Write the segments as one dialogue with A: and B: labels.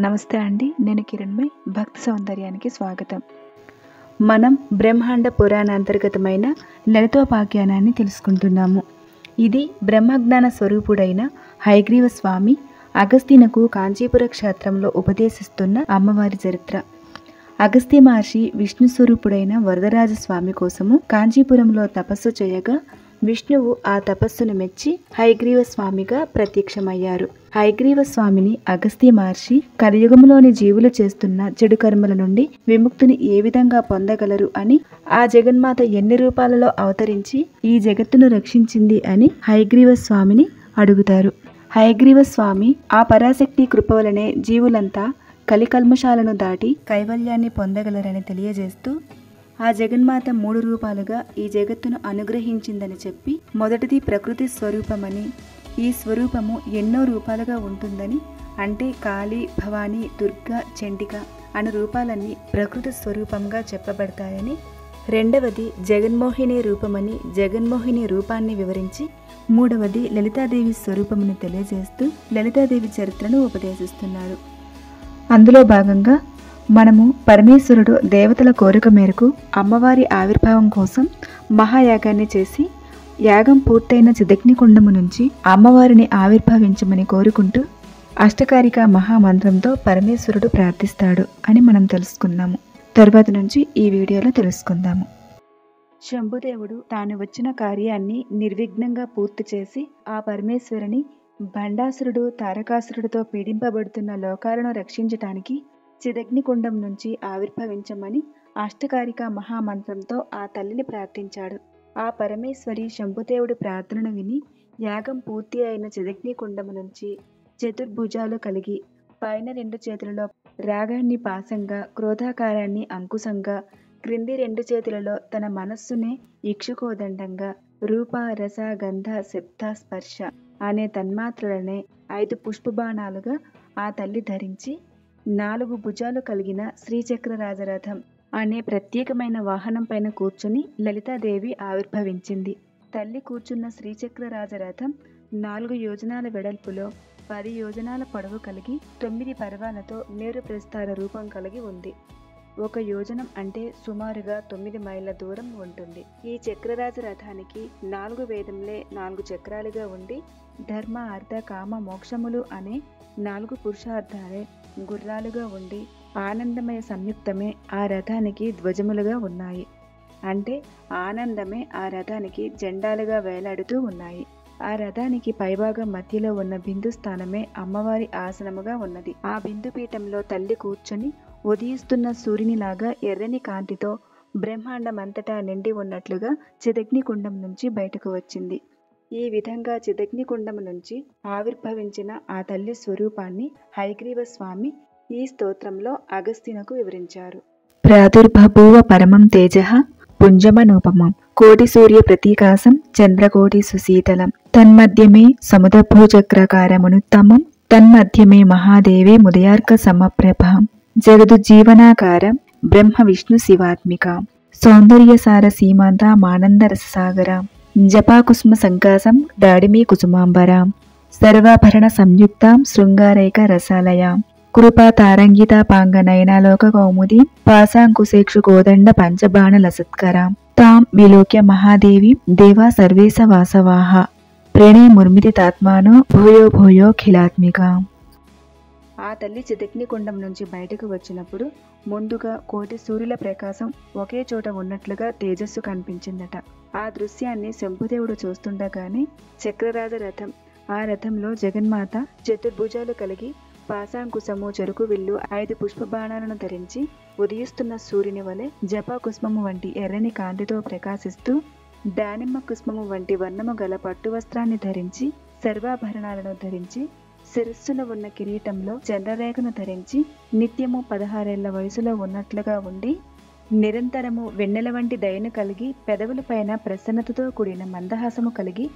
A: నమస్తే అండి. నేను కిరణ్మయ్. భక్తి సౌందర్యానికి స్వాగతం. మనం బ్రహ్మాండ పురాణ అంతర్గతమైన లలితోపాఖ్యానాన్ని తెలుసుకుంటున్నాము. ఇది బ్రహ్మజ్ఞాన స్వరూపుడైన హయగ్రీవ స్వామి అగస్త్యునకు కాంచీపుర క్షేత్రంలో ఉపదేశిస్తున్న అమ్మవారి చరిత్ర. అగస్త్య మహర్షి విష్ణు స్వరూపుడైన వరదరాజ స్వామి కోసము కాంచీపురంలో తపస్సు చేయగా విష్ణువు ఆ తపస్సును మెచ్చి హయగ్రీవ స్వామిగా ప్రత్యక్షమయ్యారు. హయగ్రీవ స్వామిని అగస్త్య మహర్షి కలియుగంలోని జీవులు చేస్తున్న చెడు కర్మల నుండి విముక్తిని ఏ విధంగా పొందగలరు అని, ఆ జగన్మాత ఎన్ని రూపాలలో అవతరించి ఈ జగత్తును రక్షించింది అని హయగ్రీవ స్వామిని అడుగుతారు. హయగ్రీవ స్వామి ఆ పరాశక్తి కృప వలనే జీవులంతా కలికల్మషాలను దాటి కైవల్యాన్ని పొందగలరని తెలియజేస్తూ, ఆ జగన్మాత 3 రూపాలుగా ఈ జగత్తును అనుగ్రహించిందని చెప్పి, మొదటిది ప్రకృతి స్వరూపమని, ఈ స్వరూపము ఎన్నో రూపాలుగా ఉంటుందని, అంటే కాళీ, భవానీ, దుర్గా, చండిక అను రూపాలన్నీ ప్రకృతి స్వరూపంగా చెప్పబడతాయని, రెండవది జగన్మోహిని రూపమని జగన్మోహిని రూపాన్ని వివరించి, మూడవది లలితాదేవి స్వరూపమును తెలియజేస్తూ లలితాదేవి చరిత్రను ఉపదేశిస్తున్నారు. అందులో భాగంగా మనము పరమేశ్వరుడు దేవతల కోరిక మేరకు అమ్మవారి ఆవిర్భావం కోసం మహాయాగాన్ని చేసి, యాగం పూర్తయిన చిదగ్నికుండము నుంచి అమ్మవారిని ఆవిర్భవించమని కోరుకుంటూ అష్టకారిక మహామంత్రంతో పరమేశ్వరుడు ప్రార్థిస్తాడు అని మనం తెలుసుకున్నాము. తర్వాత నుంచి ఈ వీడియోలో తెలుసుకుందాము. శంభుదేవుడు తాను వచ్చిన కార్యాన్ని నిర్విఘ్నంగా పూర్తి చేసి ఆ పరమేశ్వరుని భండాసురుడు తారకాసురుడితో పీడింపబడుతున్న లోకాలను రక్షించటానికి చిదగ్నికుండం నుంచి ఆవిర్భవించమని అష్టకారిక మహామంత్రంతో ఆ తల్లిని ప్రార్థించాడు. ఆ పరమేశ్వరి శంభుదేవుడి ప్రార్థనను విని యాగం పూర్తి అయిన చిదగ్నికుండము నుంచి చతుర్భుజాలు కలిగి, పైన 2 చేతులలో రాగాన్ని పాశంగా, క్రోధాకారాన్ని అంకుశంగా, క్రింది 2 చేతులలో తన మనస్సునే ఇక్షుకోదండంగా, రూప రస గంధ శబ్ద స్పర్శ అనే తన్మాత్రలనే 5 పుష్పబాణాలుగా ఆ తల్లి ధరించి 4 భుజాలు కలిగిన శ్రీచక్రరాజరథం అనే ప్రత్యేకమైన వాహనం పైన కూర్చుని లలితాదేవి ఆవిర్భవించింది. తల్లి కూర్చున్న శ్రీచక్రరాజరథం 4 యోజనాల వెడల్పులో 10 యోజనాల పొడవు కలిగి 9 పర్వాలతో నేరు ప్రస్థార రూపం కలిగి ఉంది. 1 యోజనం అంటే సుమారుగా 9 మైళ్ళ దూరం ఉంటుంది. ఈ చక్రరాజ రథానికి 4 వేదములే 4 చక్రాలుగా ఉండి, ధర్మ అర్థ కామ మోక్షములు అనే 4 పురుషార్థాలే గుర్రాలుగా ఉండి, ఆనందమయ సంయుక్తమే ఆ రథానికి ధ్వజములుగా ఉన్నాయి. అంటే ఆనందమే ఆ రథానికి జెండాలుగా వేలాడుతూ ఉన్నాయి. ఆ రథానికి పైభాగం మధ్యలో ఉన్న బిందు స్థానమే అమ్మవారి ఆసనముగా ఉన్నది. ఆ బిందు పీఠంలో తల్లి కూర్చొని ఉదయిస్తున్న సూర్యునిలాగా ఎర్రని కాంతితో బ్రహ్మాండమంతటా నిండి ఉన్నట్లుగా చిదగ్నికుండం నుంచి బయటకు వచ్చింది. ఈ విధంగా చిదగ్నికుండం నుంచి ఆవిర్భవించిన ఆ తల్లి స్వరూపాన్ని హయగ్రీవ స్వామి ఈ స్తోత్రంలో అగస్త్యునకు వివరించారు. ప్రాదుర్బభూవ పరమం తేజః పుంజమనూపమం కోటి సూర్య ప్రతీకాసం చంద్రకోటి సుశీతలం తన్మధ్యమే సముద్రభూచక్రాకారమునుత్తమం తన్మధ్యమే మహాదేవి ముదయార్క సమప్రభాం జగదుజ్జీవనాకారం బ్రహ్మ విష్ణు శివాత్మిక సౌందర్యసార సీమాంత మానంద రససాగరాం జపాకుసుమ సంకాసం దాడిమీ కుసుమాంబరాం సర్వాభరణ సంయుక్తాం శృంగారైక రసాలయాం కృపా తారంగిత పాంగనయనాలోక కౌముది పాశాంకుశేక్షు కోదండ పంచబాణ లసత్కరాం తాం విలోక్య మహాదేవి దేవా సర్వేశ వాసవాహ ప్రణే ముర్మితి తాత్మానో భూయో భూయో ఖిలాత్మిక. ఆ తల్లి చిదగ్నికుండం నుంచి బయటకు వచ్చినప్పుడు ముందుగా కోటి సూర్యుల ప్రకాశం ఒకే చోట ఉన్నట్లుగా తేజస్సు కనిపించిందట. ఆ దృశ్యాన్ని శంభుదేవుడు చూస్తుండగానే చక్రరాజ రథం, ఆ రథంలో జగన్మాత చతుర్భుజాలు కలిగి పాశాంకుశము, చెరుకు విల్లు, 5 పుష్పబాణాలను ధరించి ఉదయిస్తున్న సూర్యుని వలె జపాకుష్మము వంటి ఎర్రని కాంతితో ప్రకాశిస్తూ, దానిమ్మ కుష్మము వంటి వర్ణము గల పట్టు వస్త్రాన్ని ధరించి, సర్వాభరణాలను ధరించి, శిరస్సున ఉన్న కిరీటంలో చంద్రరేఖను ధరించి, నిత్యము 16 ఏళ్ల వయసులో ఉన్నట్లుగా ఉండి, నిరంతరము వెన్నెల వంటి దయను కలిగి, పెదవుల పైన ప్రసన్నతతో కూడిన మందహాసము కలిగి,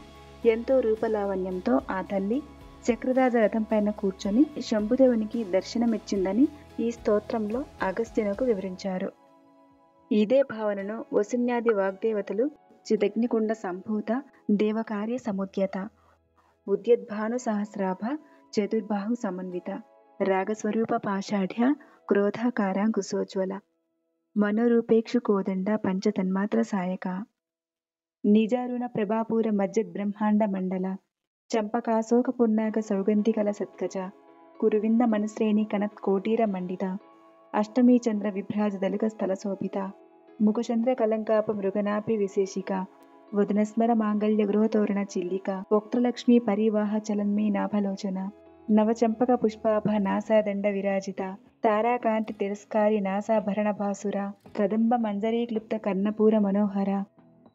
A: ఎంతో రూపలావణ్యంతో ఆ తల్లి చక్రరాజ రథం పైన కూర్చొని శంభుదేవునికి దర్శనమిచ్చిందని ఈ స్తోత్రంలో అగస్త్యునకు వివరించారు. ఇదే భావనను వసున్యాది వాగ్దేవతలు చిదగ్నికుండ సంభూత దేవకార్య సముద్యత ఉద్యద్భాను సహస్రాభ చతుర్బాహు సమన్విత రాగస్వరూప పాషాఢ్య క్రోధాకారాంకుశోజ్వల మనోరూపేక్షు కోదండ పంచతన్మాత్ర సాయక నిజారుణ ప్రభాపూర మజ్జద్ బ్రహ్మాండ మండల చంపకాశోక పున్నాగ సౌగంధికల సత్కజ కురువింద మనశ్రేణి కనత్ కోటీర మండిత అష్టమీ చంద్ర విభ్రాజ దళిక స్థల శోభిత ముఖచంద్ర కలంకాప మృగనాపి విశేషిక వదనస్మర మాంగళ్య గృహతోరణ చిల్లిక వక్త్రలక్ష్మీ పరివాహ చలన్మీ నాభలోచన నవచంపక పుష్పాభ నాసాదండ విరాజిత తారాకాంతి తిరస్కారి నాసాభరణ భాసుర కదంబ మంజరీక్లుప్త కర్ణపూర మనోహర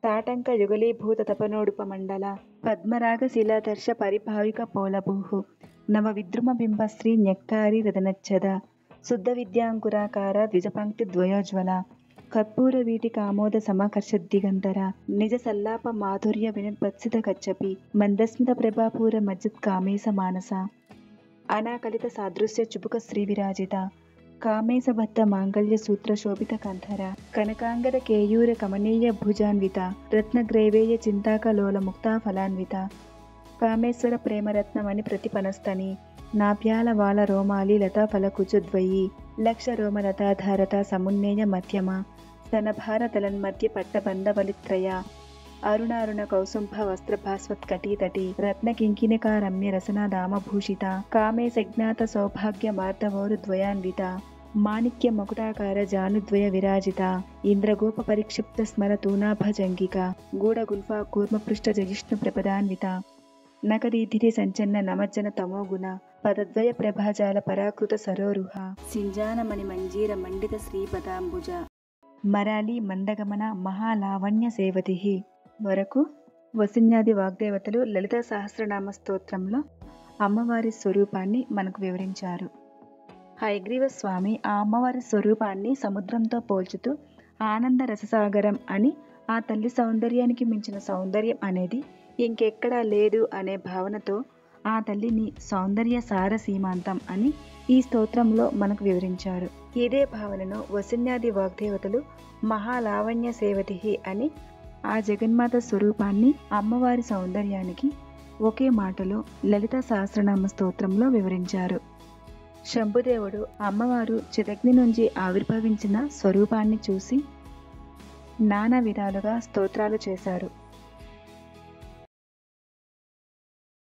A: తాటంక యుగలీభూత తపనోడుప మండల పద్మరాగ శిలాదర్శ పరిభావిక పౌలభూః నవ విద్రుమ బింబశ్రీ న్యక్కారి రదనచ్చద శుద్ధ విద్యాంకురాకార ద్విజపంక్తి ద్వయోజ్వల కర్పూర వీటి కామోద సమకర్షద్దిగంతర నిజ సల్లాప మాధుర్య వినిర్పత్సిత కచ్చపి మందస్మిత ప్రభాపూర మజ్జత్ కామేశ మానస అనాకలిత సాదృశ్య చుబుక శ్రీ విరాజిత కామేశబద్ధ మాంగళ్య సూత్ర శోభిత కంధర కనకాంగద కేయూర కమనీయ భుజాన్విత రత్నగ్రైవేయ చింతాకలోల ముక్తా ఫలాన్విత కామేశ్వర ప్రేమరత్నమణి ప్రతిపనస్తని నాభ్యాల వాల రోమాలి లతా ఫలకుచుద్వయి లక్ష రోమలతాధారత సమున్నేయ మధ్యమ స్తనభార తలన్మధ్య పట్టబంధవలిత్రయ అరుణారుణ కౌసుంభ వస్త్రభాస్వత్కటీతటి రత్న కింకిణికారమ్య రసనాదామభూషిత కామే సజ్ఞాత సౌభాగ్య మార్ధవోరు ద్వయాన్విత మాణిక్య మకుటాకార జానుద్వయ విరాజిత ఇంద్రగోప పరిక్షిప్త స్మర తూనాభజంగిక గూఢగుల్ఫా కూర్మపృష్ఠ జజిష్ణు ప్రపదాన్విత నకరీధిరి సంచన్న నమజ్జన తమోగుణ పదద్వయ ప్రభాజాల పరాకృత సరోరుహ సింజానమణి మంజీర మండిత శ్రీపదాంబుజ మరాలి మందగమన మహాలావణ్య సేవతి వరకు వసిన్యాది వాగ్దేవతలు లలితా సహస్రనామ స్తోత్రంలో అమ్మవారి స్వరూపాన్ని మనకు వివరించారు. హయగ్రీవ స్వామి ఆ అమ్మవారి స్వరూపాన్ని సముద్రంతో పోల్చుతూ ఆనంద రససాగరం అని, ఆ తల్లి సౌందర్యానికి మించిన సౌందర్యం అనేది ఇంకెక్కడా లేదు అనే భావనతో ఆ తల్లిని సౌందర్య సార సీమాంతం అని ఈ స్తోత్రంలో మనకు వివరించారు. ఇదే భావనను వసిన్యాది వాగ్దేవతలు మహాలావణ్య సేవతి అని ఆ జగన్మాత స్వరూపాన్ని, అమ్మవారి సౌందర్యానికి ఒకే మాటలో లలిత సహస్రనామ స్తోత్రంలో వివరించారు. శంభుదేవుడు అమ్మవారు చిదగ్ని నుంచి ఆవిర్భవించిన స్వరూపాన్ని చూసి నానా విధాలుగా స్తోత్రాలు చేశారు.